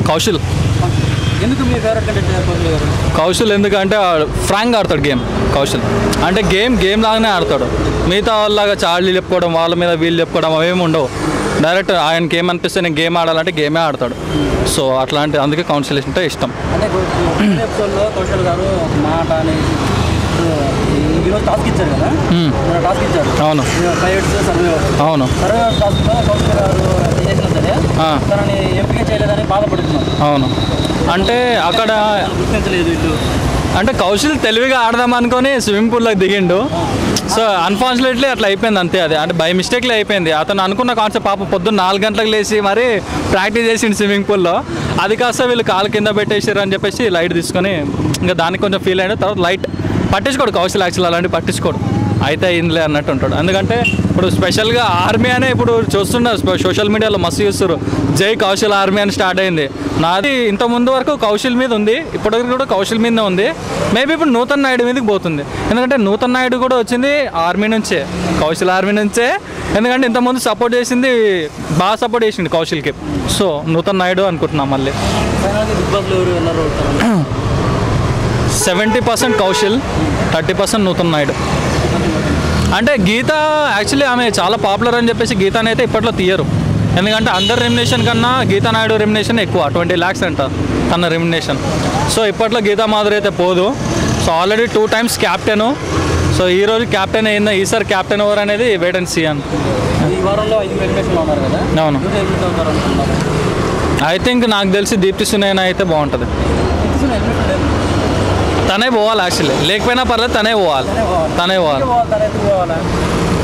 కౌశల్. ఎందుకు మీ favourite contestant Kaushal ఎందుకంటే Frank ఆడతాడు గేమ్. కౌశల్ అంటే గేమ్ లాగానే ఆడతాడు. మిగతా వాళ్ళలాగా చార్లీ చెప్పుకోవడం, వాళ్ళ మీద వీళ్ళు చెప్పుకోవడం అవేమి ఉండవు. డైరెక్ట్ ఆయనకి ఏమనిపిస్తే నేను గేమ్ ఆడాలంటే గేమే ఆడతాడు. సో అట్లాంటి అందుకే కౌశల్ అంటే ఇష్టం. అంటే ఎపిసోడ్లో కౌశల్ గారు మాట అనేది ఈరోజు టాస్క్ ఇచ్చారు కదా, టాస్క్ ఇచ్చారు. అవును, ప్రైవేట్స్ సర్వే. అవును, సర్వే టాస్క్లో కౌశల్ గారు చేసినా సరే తనని ఎంపిక చేయలేదని బాధపడుతున్నారు. అవును, అంటే అక్కడ గుర్తించలేదు వీళ్ళు. అంటే కౌశల్ తెలివిగా ఆడదాం అనుకొని స్విమ్మింగ్ పూల్లోకి దిగిండు. సో అన్ఫార్చునేట్లీ అట్లా అయిపోయింది అంతే. అది అంటే బై మిస్టేక్లే అయిపోయింది. అతను అనుకున్న కాన్సెప్ట్ పాప పొద్దున్న 4 గంటలకు లేచి మరి ప్రాక్టీస్ చేసిండు స్విమ్మింగ్ పూల్లో. అది కాస్త వీళ్ళు కాలు కింద పెట్టేసారు అని చెప్పేసి లైట్ తీసుకొని ఇంకా దానికి కొంచెం ఫీల్ అయిన తర్వాత లైట్ పట్టించుకోడు కౌశల్. యాక్చువల్ అలాంటివి పట్టించుకోడు. అయితే అయిందిలే అన్నట్టు ఉంటాడు. ఎందుకంటే ఇప్పుడు స్పెషల్గా ఆర్మీ అనే ఇప్పుడు చూస్తున్నారు సోషల్ మీడియాలో మస్తు చూస్తారు. జై కౌశల్ ఆర్మీ అని స్టార్ట్ అయింది. నాది ఇంత ముందు వరకు కౌశల్ మీద ఉంది, ఇప్పటివరకు కూడా కౌశల్ మీదనే ఉంది. మేబీ ఇప్పుడు నూతన్ నాయుడు మీదకి పోతుంది. ఎందుకంటే నూతన్ నాయుడు కూడా వచ్చింది ఆర్మీ నుంచే, కౌశల్ ఆర్మీ నుంచే. ఎందుకంటే ఇంతకుముందు సపోర్ట్ చేసింది, బాగా సపోర్ట్ చేసింది కౌశల్కి. సో నూతన్ నాయుడు అనుకుంటున్నాం. మళ్ళీ 70% కౌశల్, 30% నూతన్ నాయుడు. అంటే గీత యాక్చువల్లీ ఆమె చాలా పాపులర్ అని చెప్పేసి గీతాని అయితే ఇప్పట్లో తీయరు. ఎందుకంటే అందరి రెమ్యునేషన్ కన్నా గీతా నాయుడు రెమ్యునేషన్ ఎక్కువ, 20 lakhs అంట తన రెమ్యునేషన్. సో ఇప్పట్లో గీతా మాధురి అయితే పోదు. So already 2 times captain. So ఈరోజు క్యాప్టెన్ అయిందా, ఈసారి క్యాప్టెన్ ఎవరు అనేది వెయిట్ అండ్ సీ అని. అవును, ఐ థింక్ నాకు తెలిసి దీప్తి సునైనా అయితే బాగుంటుంది. తనే పోవాలి యాక్చువల్లీ, లేకపోయినా పర్లేదు తనే పోవాలి.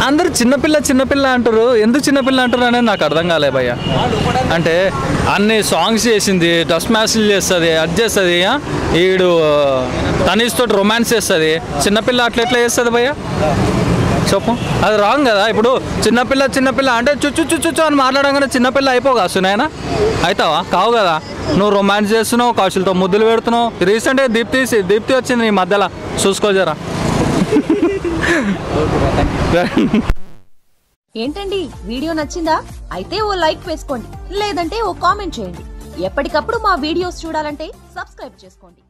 అందరూ చిన్నపిల్ల అంటారు. ఎందుకు చిన్నపిల్ల అంటారు అనేది నాకు అర్థం కాలే భయ్య. అంటే అన్ని సాంగ్స్ చేసింది, డస్ట్ మ్యాచ్లు చేస్తుంది, అది చేస్తుంది, ఈడు తనీస్తో రొమాన్స్ చేస్తుంది. చిన్నపిల్ల అట్లా చేస్తుంది భయ్య చెప్పు, అది రాంగ్ కదా. ఇప్పుడు చిన్నపిల్ల అంటే చుచ్చు అని మాట్లాడగానే చిన్నపిల్ల అయిపోగా సునైనా అవుతావా? కావు కదా. నువ్వు రొమాన్స్ చేస్తున్నావు, కౌశల్తో ముద్దులు పెడుతున్నావు. రీసెంట్గా దీప్తి వచ్చింది నీ మధ్యలో, చూసుకోజరా. ఏంటండి వీడియో నచ్చిందా? అయితే ఓ లైక్ వేసుకోండి, లేదంటే ఓ కామెంట్ చేయండి. ఎప్పటికప్పుడు మా వీడియోస్ చూడాలంటే సబ్స్క్రైబ్ చేసుకోండి.